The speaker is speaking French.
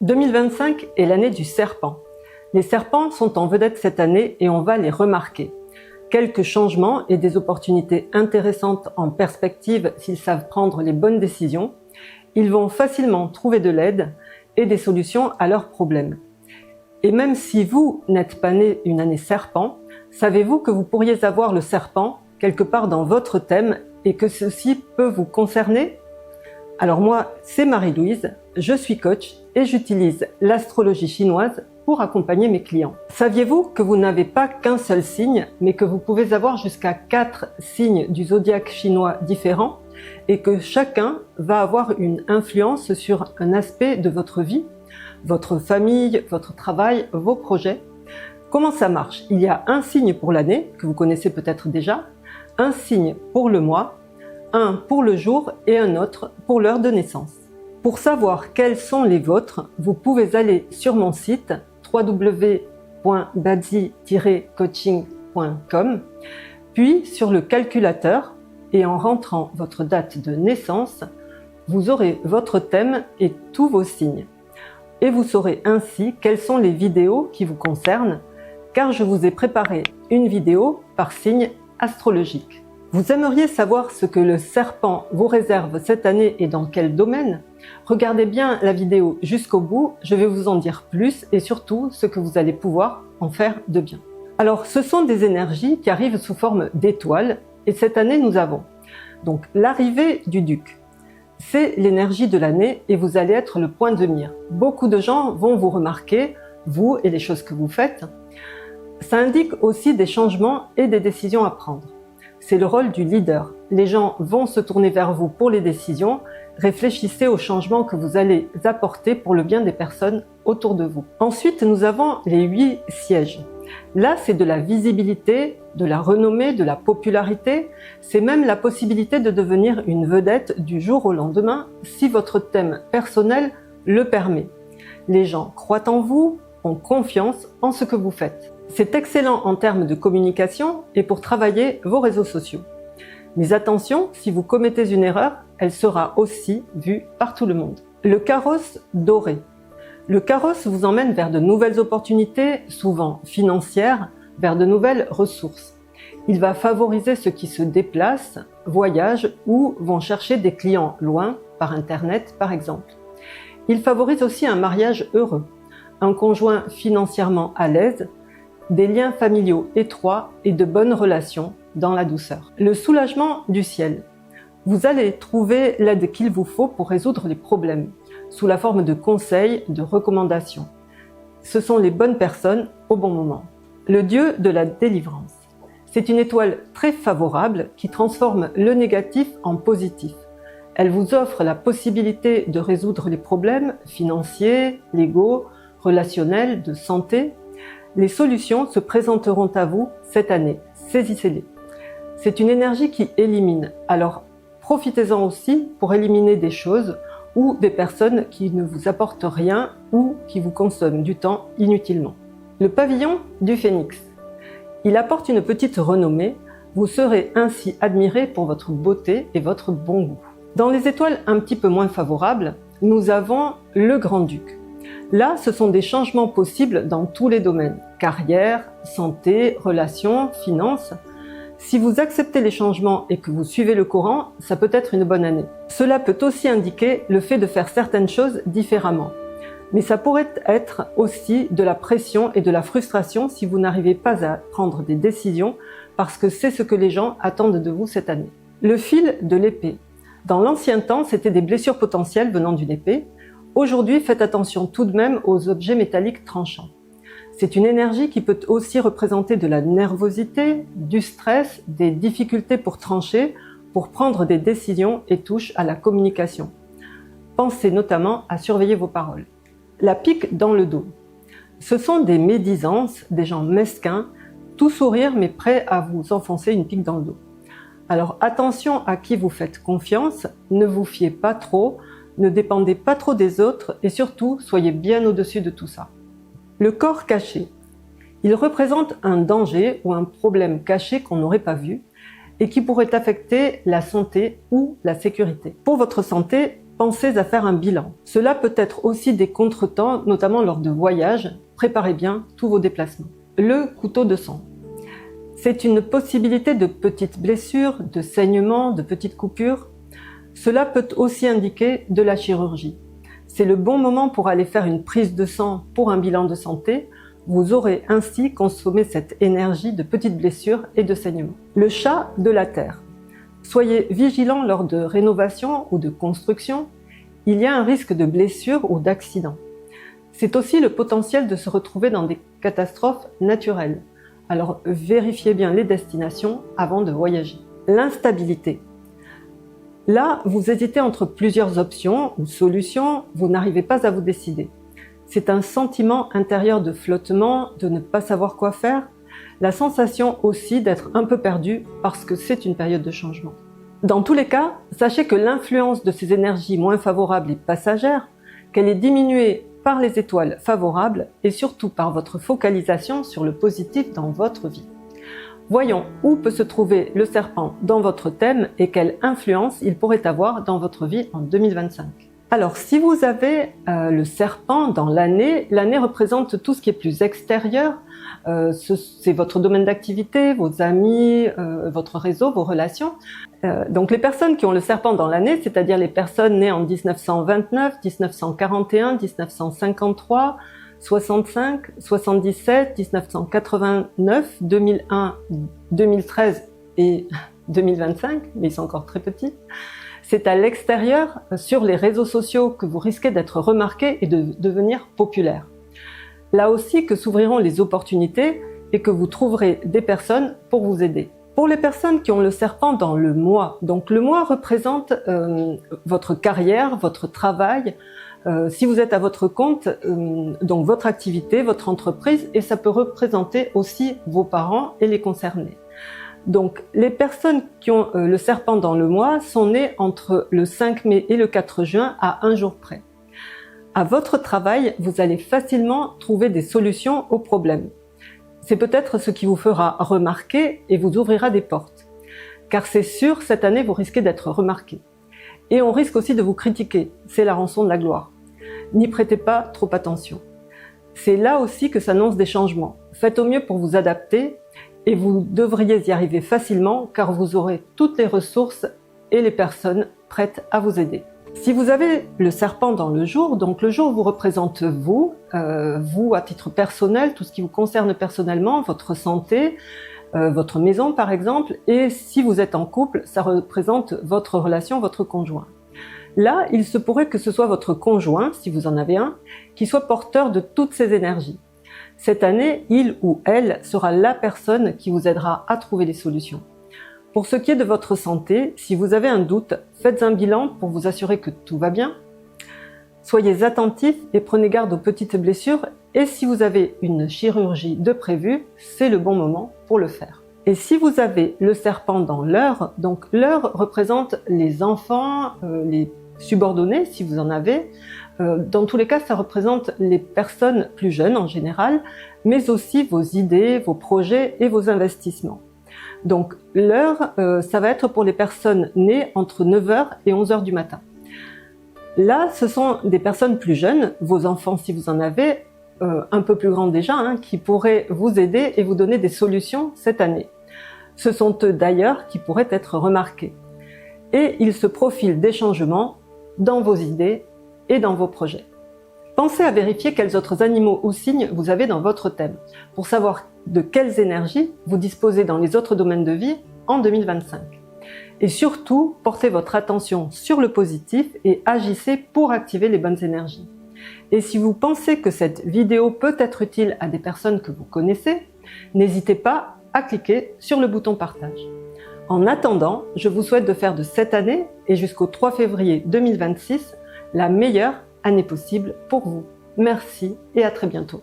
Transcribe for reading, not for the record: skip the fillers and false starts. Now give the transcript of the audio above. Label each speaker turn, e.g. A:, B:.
A: 2025 est l'année du serpent. Les serpents sont en vedette cette année et on va les remarquer. Quelques changements et des opportunités intéressantes en perspective s'ils savent prendre les bonnes décisions. Ils vont facilement trouver de l'aide et des solutions à leurs problèmes. Et même si vous n'êtes pas né une année serpent, savez-vous que vous pourriez avoir le serpent quelque part dans votre thème et que ceci peut vous concerner? Alors moi, c'est Marie-Louise, je suis coach et j'utilise l'astrologie chinoise pour accompagner mes clients. Saviez-vous que vous n'avez pas qu'un seul signe, mais que vous pouvez avoir jusqu'à 4 signes du zodiaque chinois différents et que chacun va avoir une influence sur un aspect de votre vie, votre famille, votre travail, vos projets? Comment ça marche? Il y a un signe pour l'année, que vous connaissez peut-être déjà, un signe pour le mois, un pour le jour et un autre pour l'heure de naissance. Pour savoir quels sont les vôtres, vous pouvez aller sur mon site www.badzi-coaching.com, puis sur le calculateur et en rentrant votre date de naissance, vous aurez votre thème et tous vos signes. Et vous saurez ainsi quelles sont les vidéos qui vous concernent, car je vous ai préparé une vidéo par signe astrologique. Vous aimeriez savoir ce que le serpent vous réserve cette année et dans quel domaine? Regardez bien la vidéo jusqu'au bout, je vais vous en dire plus et surtout ce que vous allez pouvoir en faire de bien. Alors ce sont des énergies qui arrivent sous forme d'étoiles et cette année nous avons donc l'arrivée du duc. C'est l'énergie de l'année et vous allez être le point de mire. Beaucoup de gens vont vous remarquer, vous et les choses que vous faites. Ça indique aussi des changements et des décisions à prendre. C'est le rôle du leader. Les gens vont se tourner vers vous pour les décisions. Réfléchissez aux changements que vous allez apporter pour le bien des personnes autour de vous. Ensuite, nous avons les 8 sièges. Là, c'est de la visibilité, de la renommée, de la popularité. C'est même la possibilité de devenir une vedette du jour au lendemain si votre thème personnel le permet. Les gens croient en vous, ont confiance en ce que vous faites. C'est excellent en termes de communication et pour travailler vos réseaux sociaux. Mais attention, si vous commettez une erreur, elle sera aussi vue par tout le monde. Le carrosse doré. Le carrosse vous emmène vers de nouvelles opportunités, souvent financières, vers de nouvelles ressources. Il va favoriser ceux qui se déplacent, voyagent ou vont chercher des clients loin, par Internet par exemple. Il favorise aussi un mariage heureux, un conjoint financièrement à l'aise, des liens familiaux étroits et de bonnes relations dans la douceur. Le soulagement du ciel. Vous allez trouver l'aide qu'il vous faut pour résoudre les problèmes, sous la forme de conseils, de recommandations. Ce sont les bonnes personnes au bon moment. Le dieu de la délivrance. C'est une étoile très favorable qui transforme le négatif en positif. Elle vous offre la possibilité de résoudre les problèmes financiers, légaux, relationnels, de santé. Les solutions se présenteront à vous cette année, saisissez-les. C'est une énergie qui élimine, alors profitez-en aussi pour éliminer des choses ou des personnes qui ne vous apportent rien ou qui vous consomment du temps inutilement. Le pavillon du phénix. Il apporte une petite renommée, vous serez ainsi admiré pour votre beauté et votre bon goût. Dans les étoiles un petit peu moins favorables, nous avons le grand-duc. Là, ce sont des changements possibles dans tous les domaines, carrière, santé, relations, finances. Si vous acceptez les changements et que vous suivez le courant, ça peut être une bonne année. Cela peut aussi indiquer le fait de faire certaines choses différemment. Mais ça pourrait être aussi de la pression et de la frustration si vous n'arrivez pas à prendre des décisions parce que c'est ce que les gens attendent de vous cette année. Le fil de l'épée. Dans l'ancien temps, c'était des blessures potentielles venant d'une épée. Aujourd'hui, faites attention tout de même aux objets métalliques tranchants. C'est une énergie qui peut aussi représenter de la nervosité, du stress, des difficultés pour trancher, pour prendre des décisions et touche à la communication. Pensez notamment à surveiller vos paroles. La pique dans le dos. Ce sont des médisances, des gens mesquins, tout sourire mais prêts à vous enfoncer une pique dans le dos. Alors attention à qui vous faites confiance, ne vous fiez pas trop, ne dépendez pas trop des autres et surtout, soyez bien au-dessus de tout ça. Le corps caché. Il représente un danger ou un problème caché qu'on n'aurait pas vu et qui pourrait affecter la santé ou la sécurité. Pour votre santé, pensez à faire un bilan. Cela peut être aussi des contretemps, notamment lors de voyages. Préparez bien tous vos déplacements. Le couteau de sang. C'est une possibilité de petites blessures, de saignements, de petites coupures. Cela peut aussi indiquer de la chirurgie. C'est le bon moment pour aller faire une prise de sang pour un bilan de santé. Vous aurez ainsi consommé cette énergie de petites blessures et de saignements. Le chat de la terre. Soyez vigilants lors de rénovation ou de construction. Il y a un risque de blessure ou d'accident. C'est aussi le potentiel de se retrouver dans des catastrophes naturelles. Alors vérifiez bien les destinations avant de voyager. L'instabilité. Là, vous hésitez entre plusieurs options ou solutions, vous n'arrivez pas à vous décider. C'est un sentiment intérieur de flottement, de ne pas savoir quoi faire, la sensation aussi d'être un peu perdu parce que c'est une période de changement. Dans tous les cas, sachez que l'influence de ces énergies moins favorables est passagère, qu'elle est diminuée par les étoiles favorables et surtout par votre focalisation sur le positif dans votre vie. Voyons où peut se trouver le serpent dans votre thème et quelle influence il pourrait avoir dans votre vie en 2025. Alors, si vous avez le serpent dans l'année, l'année représente tout ce qui est plus extérieur. C'est votre domaine d'activité, vos amis, votre réseau, vos relations. Donc, les personnes qui ont le serpent dans l'année, c'est-à-dire les personnes nées en 1929, 1941, 1953, 65, 77, 1989, 2001, 2013 et 2025, mais ils sont encore très petits. C'est à l'extérieur, sur les réseaux sociaux, que vous risquez d'être remarqué et de devenir populaire. Là aussi que s'ouvriront les opportunités et que vous trouverez des personnes pour vous aider. Pour les personnes qui ont le serpent dans le mois, donc le mois représente votre carrière, votre travail, si vous êtes à votre compte, donc votre activité, votre entreprise, et ça peut représenter aussi vos parents et les concernés. Donc les personnes qui ont le serpent dans le mois sont nées entre le 5 mai et le 4 juin à un jour près. À votre travail, vous allez facilement trouver des solutions aux problèmes. C'est peut-être ce qui vous fera remarquer et vous ouvrira des portes. Car c'est sûr, cette année, vous risquez d'être remarqué. Et on risque aussi de vous critiquer, c'est la rançon de la gloire. N'y prêtez pas trop attention. C'est là aussi que s'annoncent des changements. Faites au mieux pour vous adapter et vous devriez y arriver facilement car vous aurez toutes les ressources et les personnes prêtes à vous aider. Si vous avez le serpent dans le jour, donc le jour vous représente vous à titre personnel, tout ce qui vous concerne personnellement, votre santé, votre maison par exemple, et si vous êtes en couple, ça représente votre relation, votre conjoint. Là, il se pourrait que ce soit votre conjoint, si vous en avez un, qui soit porteur de toutes ces énergies. Cette année, il ou elle sera la personne qui vous aidera à trouver des solutions. Pour ce qui est de votre santé, si vous avez un doute, faites un bilan pour vous assurer que tout va bien. Soyez attentifs et prenez garde aux petites blessures. Et si vous avez une chirurgie de prévue, c'est le bon moment pour le faire. Et si vous avez le serpent dans l'heure, donc l'heure représente les enfants, les subordonnés si vous en avez. Dans tous les cas, ça représente les personnes plus jeunes en général, mais aussi vos idées, vos projets et vos investissements. Donc l'heure, ça va être pour les personnes nées entre 9h et 11h du matin. Là, ce sont des personnes plus jeunes, vos enfants si vous en avez, un peu plus grands déjà, qui pourraient vous aider et vous donner des solutions cette année. Ce sont eux d'ailleurs qui pourraient être remarqués. Et il se profile des changements dans vos idées et dans vos projets. Pensez à vérifier quels autres animaux ou signes vous avez dans votre thème, pour savoir de quelles énergies vous disposez dans les autres domaines de vie en 2025. Et surtout, portez votre attention sur le positif et agissez pour activer les bonnes énergies. Et si vous pensez que cette vidéo peut être utile à des personnes que vous connaissez, n'hésitez pas à cliquer sur le bouton partage. En attendant, je vous souhaite de faire de cette année et jusqu'au 3 février 2026 la meilleure année possible pour vous. Merci et à très bientôt.